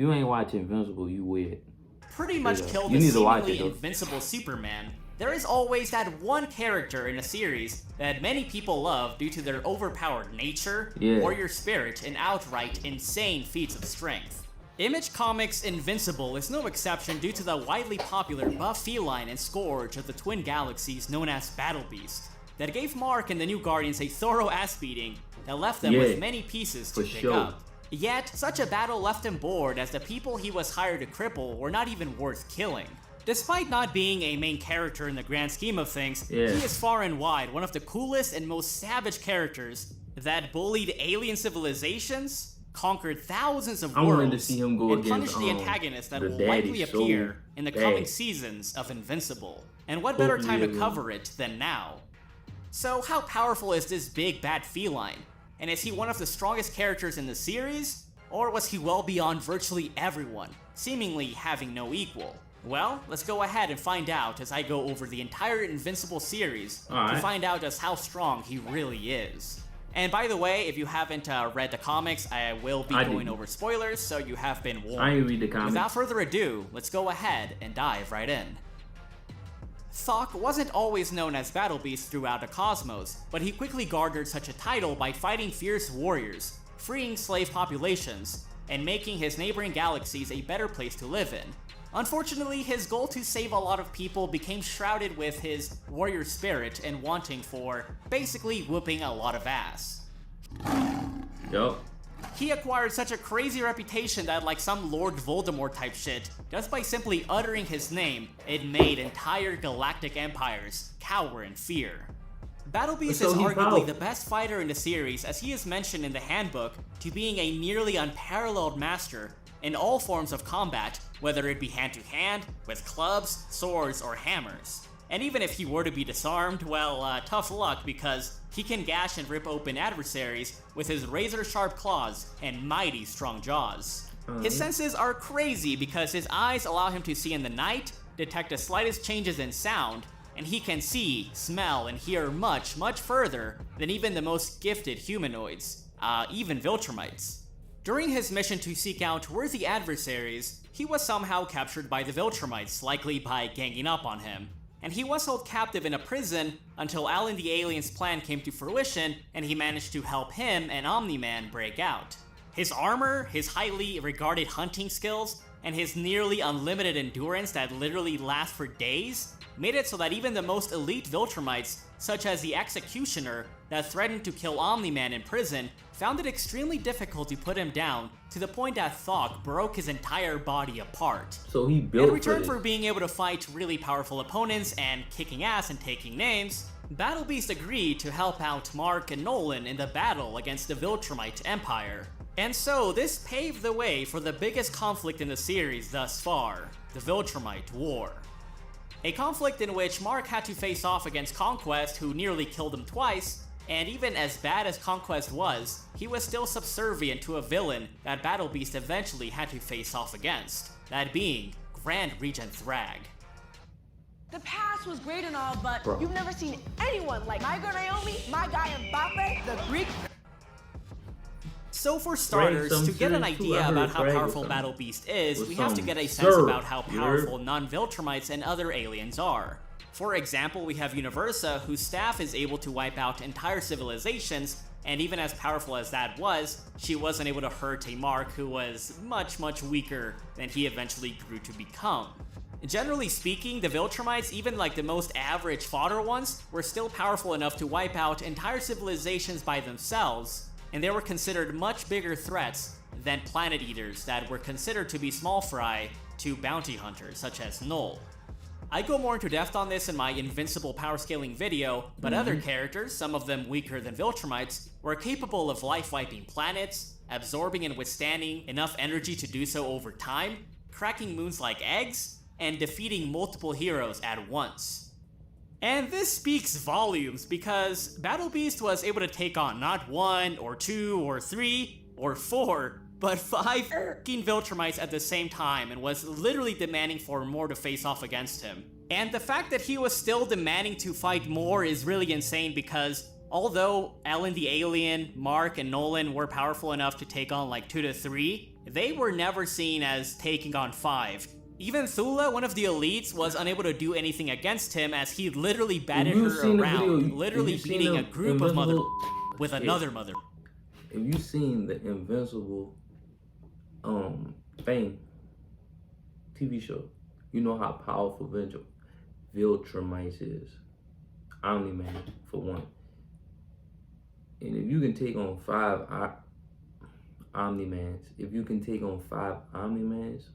you ain't watch Invincible, you weird. Pretty much killed You the need to watch seemingly it, though. invincible Superman, there is always that one character in a series that many people love due to their overpowered nature, warrior spirit, and outright insane feats of strength. Image Comics' Invincible is no exception due to the widely popular buff feline and scourge of the twin galaxies known as Battle Beast, that gave Mark and the New Guardians a thorough ass beating that left them with many pieces to pick up. Yet, such a battle left him bored as the people he was hired to cripple were not even worth killing. Despite not being a main character in the grand scheme of things, he is far and wide one of the coolest and most savage characters that bullied alien civilizations, conquered thousands of worlds, and punished the antagonists that will likely appear in the coming seasons of Invincible. And what better time to cover it than now? So how powerful is this big bad feline? And is he one of the strongest characters in the series? Or was he well beyond virtually everyone, seemingly having no equal? Well, let's go ahead and find out as I go over the entire Invincible series to find out just how strong he really is. And by the way, if you haven't read the comics, I will be going over spoilers, so you have been warned. I ain't read the comics. Without further ado, let's go ahead and dive right in. Thok wasn't always known as Battle Beast throughout the cosmos, but he quickly garnered such a title by fighting fierce warriors, freeing slave populations, and making his neighboring galaxies a better place to live in. Unfortunately, his goal to save a lot of people became shrouded with his warrior spirit and wanting for basically whooping a lot of ass. He acquired such a crazy reputation that, like some Lord Voldemort type shit, just by simply uttering his name, it made entire galactic empires cower in fear. Battle Beast is arguably the best fighter in the series, as he is mentioned in the handbook to being a nearly unparalleled master in all forms of combat, whether it be hand-to-hand, with clubs, swords, or hammers. And even if he were to be disarmed, well, tough luck, because he can gash and rip open adversaries with his razor-sharp claws and mighty strong jaws. His senses are crazy because his eyes allow him to see in the night, detect the slightest changes in sound, and he can see, smell, and hear much, much further than even the most gifted humanoids, even Viltrumites. During his mission to seek out worthy adversaries, he was somehow captured by the Viltrumites, likely by ganging up on him. And he was held captive in a prison until Alan the Alien's plan came to fruition and he managed to help him and Omni-Man break out. His armor, his highly regarded hunting skills, and his nearly unlimited endurance that literally lasts for days made it so that even the most elite Viltrumites, such as the Executioner that threatened to kill Omni-Man in prison, found it extremely difficult to put him down, to the point that Thok broke his entire body apart. So he built in return for being able to fight really powerful opponents and kicking ass and taking names, Battle Beast agreed to help out Mark and Nolan in the battle against the Viltrumite Empire. And so this paved the way for the biggest conflict in the series thus far, the Viltrumite War. A conflict in which Mark had to face off against Conquest, who nearly killed him twice, and even as bad as Conquest was, he was still subservient to a villain that Battle Beast eventually had to face off against, that being Grand Regent Thrag. The past was great and all, but you've never seen anyone like my girl Naomi, my guy Mbappe, the Greek. So for starters, to get an idea about how powerful Battle Beast is, we have to get a sense about how powerful non-Viltrumites and other aliens are. For example, we have Universa, whose staff is able to wipe out entire civilizations, and even as powerful as that was, she wasn't able to hurt a Mark who was much, much weaker than he eventually grew to become. Generally speaking, the Viltrumites, even like the most average fodder ones, were still powerful enough to wipe out entire civilizations by themselves, and they were considered much bigger threats than planet eaters that were considered to be small fry to bounty hunters such as Null. I go more into depth on this in my Invincible power scaling video, but other characters, some of them weaker than Viltrumites, were capable of life-wiping planets, absorbing and withstanding enough energy to do so over time, cracking moons like eggs, and defeating multiple heroes at once. And this speaks volumes because Battle Beast was able to take on not 1 or 2 or 3 or 4, but 5 fucking Viltrumites at the same time and was literally demanding for more to face off against him. And the fact that he was still demanding to fight more is really insane because although Alan the Alien, Mark, and Nolan were powerful enough to take on like 2 to 3, they were never seen as taking on 5. Even Thula, one of the elites, was unable to do anything against him as he literally batted her around, literally beating a group of mother with another mother. If you seen the Invincible Fame TV show, you know how powerful Viltrumice is. Omni-Man, for one. And if you can take on 5 Omni-Mans, if you can take on 5 Omni-Mans,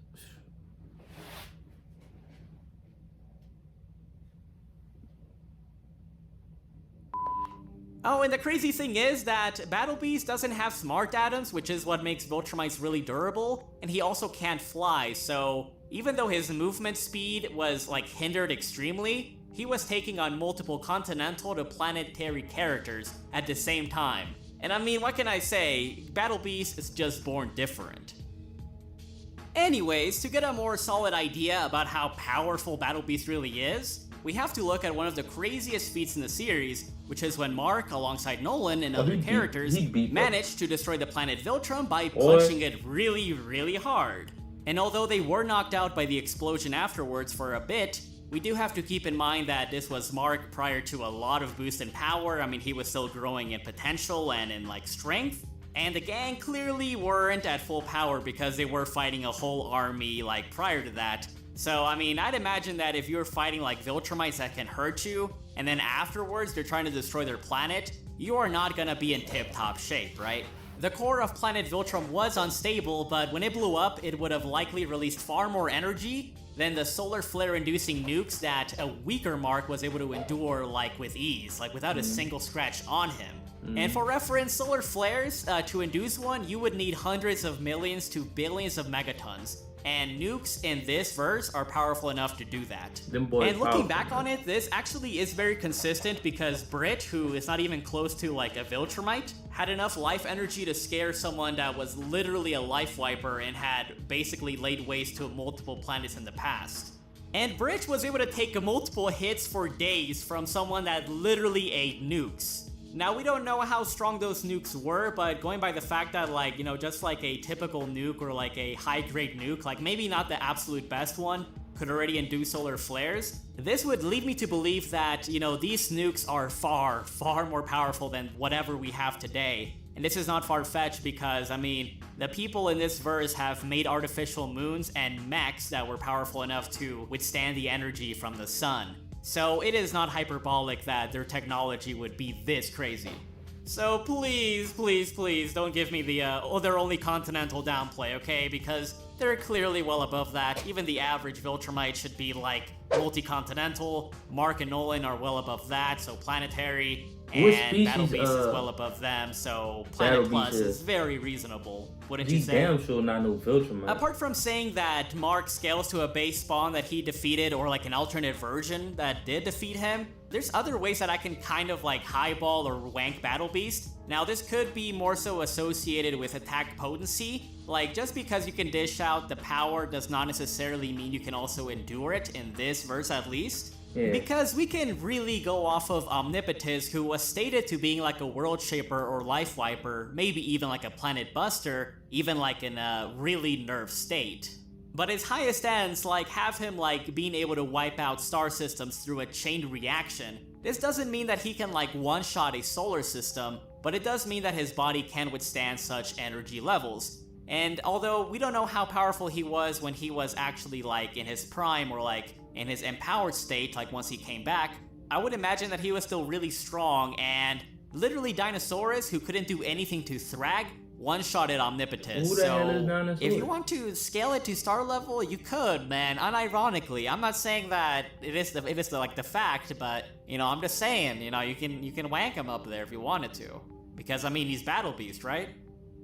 oh, and the crazy thing is that Battle Beast doesn't have smart atoms, which is what makes Viltrumice really durable, and he also can't fly, so even though his movement speed was like hindered extremely, he was taking on multiple continental to planetary characters at the same time. And I mean, what can I say? Battle Beast is just born different. Anyways, to get a more solid idea about how powerful Battle Beast really is, we have to look at one of the craziest feats in the series, which is when Mark, alongside Nolan and other characters, managed to destroy the planet Viltrum by punching it really, really hard. And although they were knocked out by the explosion afterwards for a bit, we do have to keep in mind that this was Mark prior to a lot of boost in power. I mean, he was still growing in potential and in like strength. And the gang clearly weren't at full power because they were fighting a whole army like prior to that. So, I mean, I'd imagine that if you're fighting like Viltrumites that can hurt you, and then afterwards they're trying to destroy their planet, you are not gonna be in tip-top shape, right? The core of planet Viltrum was unstable, but when it blew up, it would have likely released far more energy than the solar flare-inducing nukes that a weaker Mark was able to endure like with ease, like without a single scratch on him. And for reference, solar flares, to induce one, you would need hundreds of millions to billions of megatons. And nukes in this verse are powerful enough to do that. And looking back on it, this actually is very consistent because Brit, who is not even close to like a Viltrumite, had enough life energy to scare someone that was literally a life wiper and had basically laid waste to multiple planets in the past. And Brit was able to take multiple hits for days from someone that literally ate nukes. Now, we don't know how strong those nukes were, but going by the fact that, like, you know, just like a typical nuke or like a high-grade nuke, like maybe not the absolute best one, could already induce solar flares, this would lead me to believe that, you know, these nukes are far, far more powerful than whatever we have today. And this is not far-fetched because, I mean, the people in this verse have made artificial moons and mechs that were powerful enough to withstand the energy from the sun. So it is not hyperbolic that their technology would be this crazy. So please, please, please don't give me the, they're only continental downplay, okay? Because they're clearly well above that. Even the average Viltrumite should be like multi-continental. Mark and Nolan are well above that, so planetary. And Battle Beast is well above them, so Planet Plus is very reasonable, wouldn't you say? Damn sure not no Viltrumite. Apart from saying that Mark scales to a base spawn that he defeated, or like an alternate version that did defeat him, there's other ways that I can kind of like highball or wank Battle Beast. Now, this could be more so associated with attack potency. Like, just because you can dish out the power does not necessarily mean you can also endure it, in this verse at least. Yeah. Because we can really go off of Omnipotus, who was stated to being like a world shaper or life wiper, maybe even like a planet buster, even like in a really nerfed state. But his highest ends like have him like being able to wipe out star systems through a chained reaction. This doesn't mean that he can like one-shot a solar system, but it does mean that his body can withstand such energy levels. And although we don't know how powerful he was when he was actually like in his prime or like in his empowered state, like once he came back, I would imagine that he was still really strong, and literally Dinosaurus, who couldn't do anything to Thrag, one-shotted Omnipotus. Who the hell is Dinosaurus? If you want to scale it to star level, you could, man, unironically. I'm not saying that it is the fact, but, you know, I'm just saying, you know, you can wank him up there if you wanted to. Because, I mean, he's Battle Beast, right?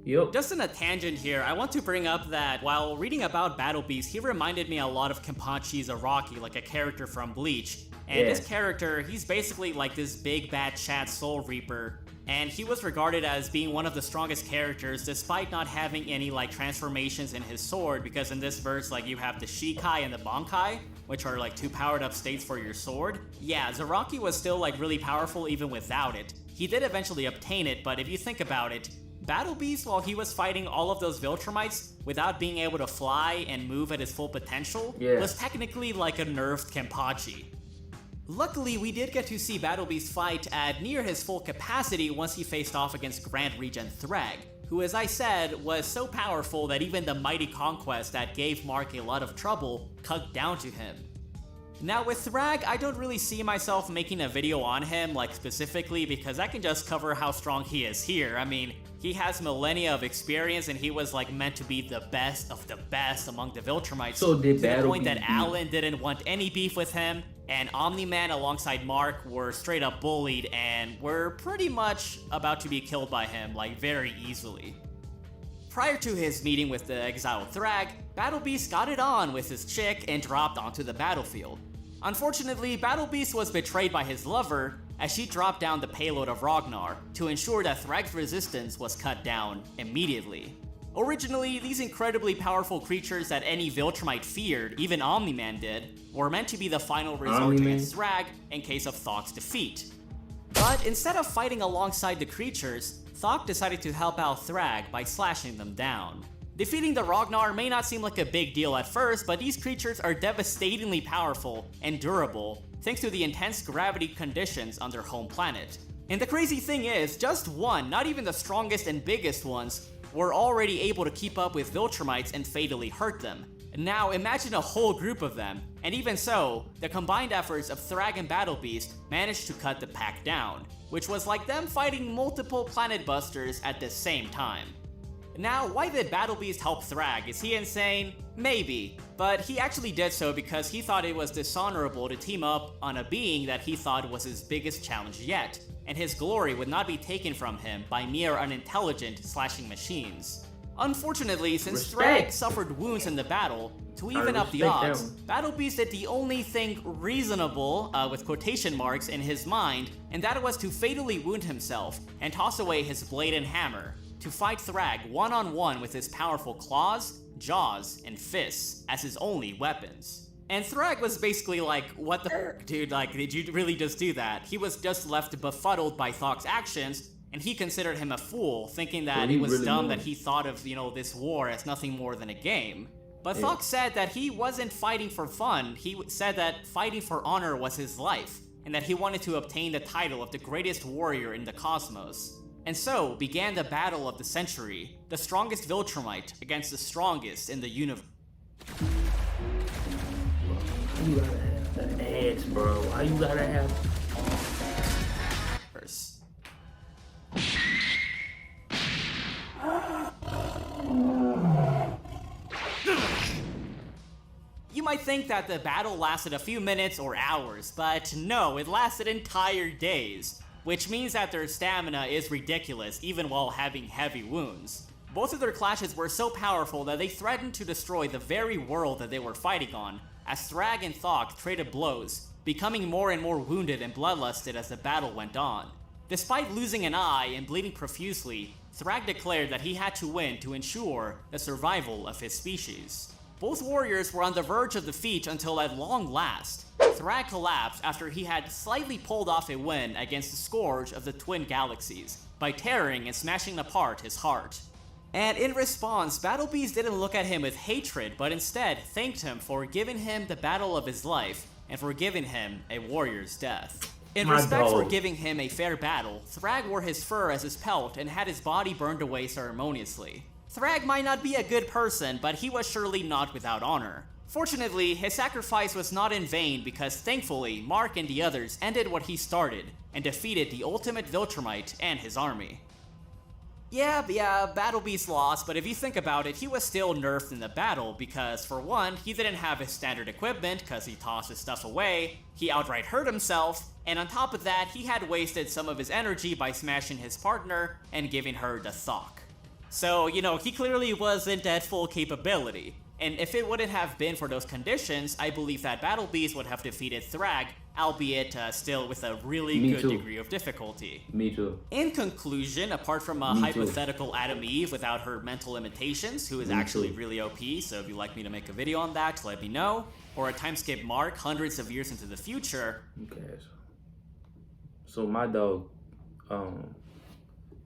Yep. Just in a tangent here, I want to bring up that while reading about Battle Beast, he reminded me a lot of Kenpachi Zaraki, like a character from Bleach. And this character, he's basically like this big bad Chad Soul Reaper, and he was regarded as being one of the strongest characters despite not having any like transformations in his sword, because in this verse like you have the Shikai and the Bankai, which are like two powered up states for your sword. Yeah, Zaraki was still like really powerful even without it. He did eventually obtain it, but if you think about it, Battle Beast, while he was fighting all of those Viltrumites without being able to fly and move at his full potential, was technically like a nerfed Kenpachi. Luckily, we did get to see Battle Beast fight at near his full capacity once he faced off against Grand Regent Thrag, who, as I said, was so powerful that even the mighty conquest that gave Mark a lot of trouble cut down to him. Now with Thrag, I don't really see myself making a video on him, like specifically, because I can just cover how strong he is here. I mean, he has millennia of experience and he was like meant to be the best of the best among the Viltrumites, so to the point that Alan didn't want any beef with him, and Omni-Man alongside Mark were straight up bullied and were pretty much about to be killed by him, like very easily. Prior to his meeting with the exiled Thrag, Battle Beast got it on with his chick and dropped onto the battlefield. Unfortunately, Battle Beast was betrayed by his lover as she dropped down the payload of Ragnar to ensure that Thrag's resistance was cut down immediately. Originally, these incredibly powerful creatures that any Viltrumite feared, even Omni-Man did, were meant to be the final resort against Thrag in case of Thok's defeat. But instead of fighting alongside the creatures, Thok decided to help out Thrag by slashing them down. Defeating the Ragnar may not seem like a big deal at first, but these creatures are devastatingly powerful and durable thanks to the intense gravity conditions on their home planet. And the crazy thing is, just one, not even the strongest and biggest ones, were already able to keep up with Viltrumites and fatally hurt them. Now imagine a whole group of them, and even so, the combined efforts of Thrag and Battle Beast managed to cut the pack down, which was like them fighting multiple planet busters at the same time. Now, why did Battle Beast help Thrag? Is he insane? Maybe, but he actually did so because he thought it was dishonorable to team up on a being that he thought was his biggest challenge yet, and his glory would not be taken from him by mere unintelligent slashing machines. Unfortunately, since Thrag suffered wounds in the battle, to even up the odds, Battle Beast did the only thing reasonable, with quotation marks, in his mind, and that was to fatally wound himself and toss away his blade and hammer, to fight Thrag one-on-one with his powerful claws, jaws, and fists as his only weapons. And Thrag was basically like, what the f***, dude, like, did you really just do that? He was just left befuddled by Thok's actions, and he considered him a fool, thinking that it was really dumb that he thought of, this war as nothing more than a game. But Thok said that he wasn't fighting for fun, he said that fighting for honor was his life, and that he wanted to obtain the title of the greatest warrior in the cosmos. And so began the battle of the century, the strongest Viltrumite against the strongest in the universe. You gotta have that ass, bro. Why you gotta have... You might think that the battle lasted a few minutes or hours, but no, it lasted entire days, which means that their stamina is ridiculous even while having heavy wounds. Both of their clashes were so powerful that they threatened to destroy the very world that they were fighting on, as Thrag and Thok traded blows, becoming more and more wounded and bloodlusted as the battle went on. Despite losing an eye and bleeding profusely, Thrag declared that he had to win to ensure the survival of his species. Both warriors were on the verge of defeat until at long last, Thrag collapsed after he had slightly pulled off a win against the Scourge of the Twin Galaxies by tearing and smashing apart his heart. And in response, Battle Beast didn't look at him with hatred, but instead thanked him for giving him the battle of his life and for giving him a warrior's death. In respect for giving him a fair battle, Thrag wore his fur as his pelt and had his body burned away ceremoniously. Thrag might not be a good person, but he was surely not without honor. Fortunately, his sacrifice was not in vain because thankfully, Mark and the others ended what he started and defeated the ultimate Viltrumite and his army. Yeah, Battle Beast lost, but if you think about it, he was still nerfed in the battle because, for one, he didn't have his standard equipment because he tossed his stuff away, he outright hurt himself, and on top of that, he had wasted some of his energy by smashing his partner and giving her the Thok. So, he clearly wasn't at full capability. And if it wouldn't have been for those conditions, I believe that Battle Beast would have defeated Thrag, albeit still with a really good degree of difficulty. Me too. In conclusion, apart from a hypothetical Adam Eve without her mental limitations, who is actually really OP, so if you'd like me to make a video on that, let me know. Or a time skip Mark hundreds of years into the future. Okay. So my dog,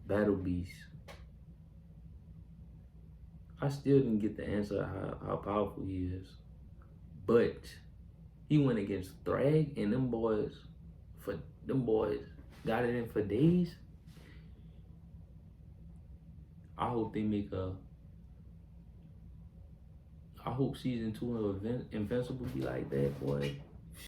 Battle Beast, I still didn't get the answer of how powerful he is. But he went against Thrag and them boys got it in for days. I hope they make I hope season 2 of Invincible be like that, boy.